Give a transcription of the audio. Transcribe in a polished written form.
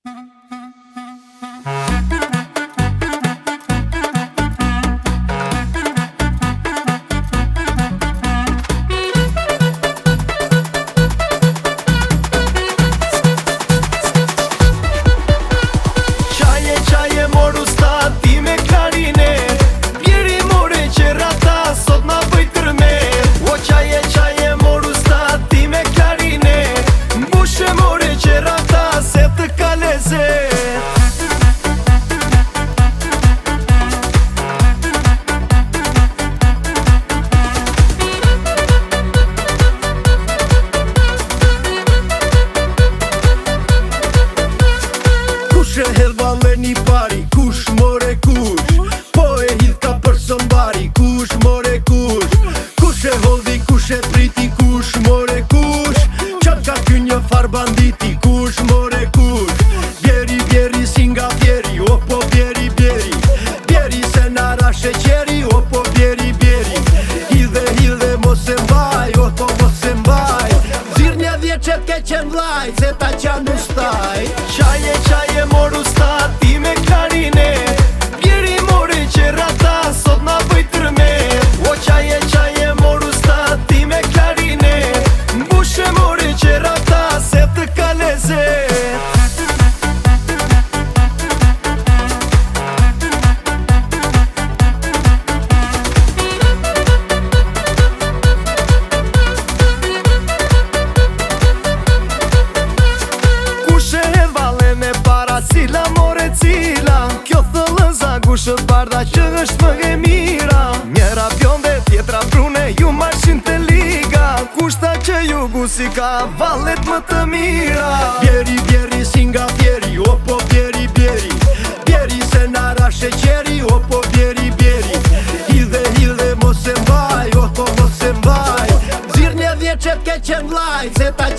Qaje mor usta ti me klarinet, bjeri more që rata sot na bëj tërmet. O qaje mor usta ti me klarinet, mbushe more që rata se të ka lezet. Kush e hedh valle një pari, kush more kush, po e hidh ka për sombari, kush more kush, kush e hodhi, kush e priti, kush more kush, qatë ka ky një far banditi, kush more kush, bjeri si nga bjeri, o po bjeri bjeri se na ra sheqeri, o po bjeri hidhe mos e mbaj, o po mos e mbaj, zir një vjeqet ke qen vlaj, se ta qanë ustaj. Qaje mor usta ti me klarinet, bjeri more që rata sot na bëj tërmet. O qaje mor usta ti me klarinet, mbushe more që rata se të ka lezet. Cila more cila, kjo thëllëza gushët barda që është më e mira. Njëra bjonde, tjetra brune, ju marshin të liga, kushta që ju gusi ka valet më të mira. Bjeri si nga bjeri, o po bjeri se na ra sheqeri, o po bjeri hidhe mos e mbaj, o po mos e mbaj, zir një vjeqet ke qen vlaj, se ta